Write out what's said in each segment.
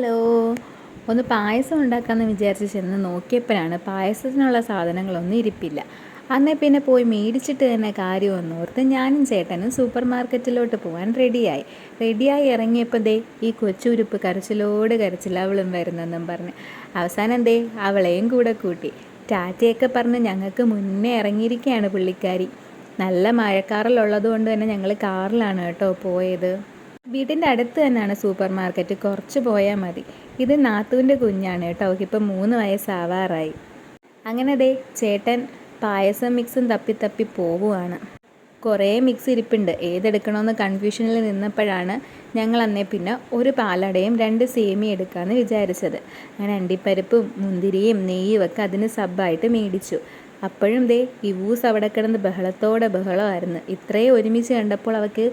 Hello, ഒന്ന് പായസം ഉണ്ടാക്കാമെന്ന് വിചാരിച്ച് ചെന്ന് നോക്കിയപ്പോഴാണ് പായസത്തിനുള്ള സാധനങ്ങളൊന്നും ഇരിപ്പില്ല. അന്നേ പിന്നെ പോയി മേടിച്ചിട്ട് തന്നെ കാര്യമെന്നോർത്ത് ഞാനും ചേട്ടനും സൂപ്പർ മാർക്കറ്റിലോട്ട് പോകാൻ റെഡിയായി ഇറങ്ങിയപ്പോൾ ദേ ഈ കൊച്ചുരുപ്പ് കരച്ചിലോട് കരച്ചിൽ അവളും വരുന്നെന്നും പറഞ്ഞ് അവസാനം ദേ അവളെയും കൂടെ കൂട്ടി ടാറ്റയൊക്കെ പറഞ്ഞ് ഞങ്ങൾക്ക് മുന്നേ ഇറങ്ങിയിരിക്കുകയാണ് പുള്ളിക്കാരി. നല്ല മഴക്കാറിലുള്ളത് കൊണ്ട് തന്നെ ഞങ്ങൾ കാറിലാണ് കേട്ടോ പോയത്. വീടിൻ്റെ അടുത്ത് തന്നെയാണ് സൂപ്പർ മാർക്കറ്റ്, കുറച്ച് പോയാൽ മതി. ഇത് നാത്തൂൻ്റെ കുഞ്ഞാണ് കേട്ടോ, അവൾക്കിപ്പോൾ 3 വയസ്സാവാറായി. അങ്ങനെ ദേ ചേട്ടൻ പായസം മിക്സും തപ്പി പോവുകയാണ്. കുറേ മിക്സ് ഇരിപ്പുണ്ട്, ഏതെടുക്കണമെന്ന് കൺഫ്യൂഷനിൽ നിന്നപ്പോഴാണ് ഞങ്ങൾ അന്നേ പിന്നെ ഒരു പാലടയും 2 സേമിയ എടുക്കാമെന്ന് വിചാരിച്ചത്. അങ്ങനെ അണ്ടിപ്പരിപ്പും മുന്തിരിയും നെയ്യും ഒക്കെ അതിന് സബ്ബായിട്ട് മേടിച്ചു. അപ്പോഴും ദേ ഇവൂസ് അവിടെ കിടന്ന് ബഹളമായിരുന്നു. ഇത്രയും ഒരുമിച്ച് കണ്ടപ്പോൾ അവൾക്ക്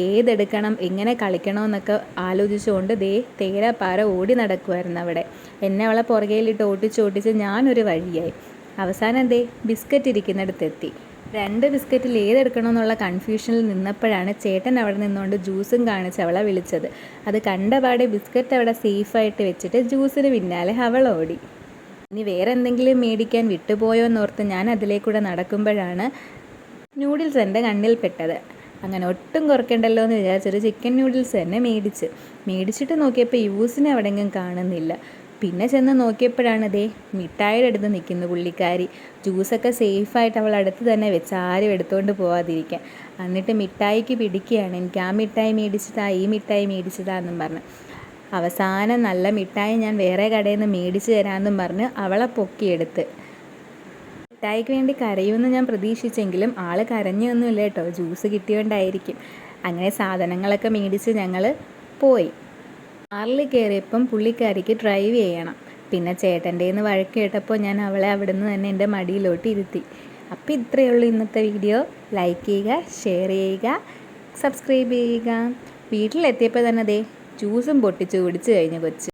ഏതെടുക്കണം, എങ്ങനെ കളിക്കണമെന്നൊക്കെ ആലോചിച്ചുകൊണ്ട് ദേ തേരാപ്പാര ഓടി നടക്കുമായിരുന്നു അവിടെ. എന്നെ അവളെ പുറകേലിട്ട് ഓട്ടിച്ച് ഞാനൊരു വഴിയായി. അവസാനം ദേ ബിസ്ക്കറ്റ് ഇരിക്കുന്നിടത്തെത്തി. 2 ബിസ്ക്കറ്റിൽ ഏതെടുക്കണമെന്നുള്ള കൺഫ്യൂഷനിൽ നിന്നപ്പോഴാണ് ചേട്ടൻ അവിടെ നിന്നുകൊണ്ട് ജ്യൂസും കാണിച്ച് അവളെ വിളിച്ചത്. അത് കണ്ടപാടെ ബിസ്ക്കറ്റ് അവിടെ സേഫായിട്ട് വെച്ചിട്ട് ജ്യൂസിന് പിന്നാലെ അവൾ ഓടി. ഇനി വേറെ എന്തെങ്കിലും മേടിക്കാൻ വിട്ടുപോയോ എന്നോർത്ത് ഞാൻ അതിലേക്കൂടെ നടക്കുമ്പോഴാണ് നൂഡിൽസ് എൻ്റെ കണ്ണിൽ പെട്ടത്. അങ്ങനെ ഒട്ടും കുറയ്ക്കണ്ടല്ലോ എന്ന് വിചാരിച്ചൊരു ചിക്കൻ നൂഡിൽസ് തന്നെ മേടിച്ചിട്ട് നോക്കിയപ്പോൾ യൂസിനെ അവിടെയെങ്കിലും കാണുന്നില്ല. പിന്നെ ചെന്ന് നോക്കിയപ്പോഴാണ് ദേ മിഠായിയുടെ അടുത്ത് നിൽക്കുന്നു പുള്ളിക്കാരി. ജ്യൂസൊക്കെ സേഫായിട്ട് അവൾ അടുത്ത് തന്നെ വെച്ച്, ആരും എടുത്തുകൊണ്ട് പോവാതിരിക്കാൻ. എന്നിട്ട് മിഠായിക്ക് പിടിക്കുകയാണ്, എനിക്ക് ആ മിഠായി മേടിച്ചതാ, ഈ മിഠായി മേടിച്ചതാ എന്നും പറഞ്ഞ്. അവസാനം നല്ല മിഠായി ഞാൻ വേറെ കടയിൽ നിന്ന് മേടിച്ച് തരാമെന്നും പറഞ്ഞ് അവളെ പൊക്കിയെടുത്ത്. മിഠായിക്ക് വേണ്ടി കരയുമെന്ന് ഞാൻ പ്രതീക്ഷിച്ചെങ്കിലും ആൾ കരഞ്ഞൊന്നുമില്ല കേട്ടോ, ജ്യൂസ് കിട്ടിയോണ്ടായിരിക്കും. അങ്ങനെ സാധനങ്ങളൊക്കെ മേടിച്ച് ഞങ്ങൾ പോയി. കാറിൽ കയറിയപ്പം പുള്ളിക്കാരിക്ക് ഡ്രൈവ് ചെയ്യണം. പിന്നെ ചേട്ടൻ്റെ നിന്ന് വഴക്ക് കേട്ടപ്പോൾ ഞാൻ അവളെ അവിടെ നിന്ന് തന്നെ എൻ്റെ മടിയിലോട്ട് ഇരുത്തി. അപ്പോൾ ഇത്രയേ ഉള്ളൂ ഇന്നത്തെ വീഡിയോ. ലൈക്ക് ചെയ്യുക, ഷെയർ ചെയ്യുക, സബ്സ്ക്രൈബ് ചെയ്യുക. വീട്ടിലെത്തിയപ്പോൾ തന്നെ ദേ ജ്യൂസും പൊട്ടിച്ച് കുടിച്ച് കഴിഞ്ഞു കൊച്ച്.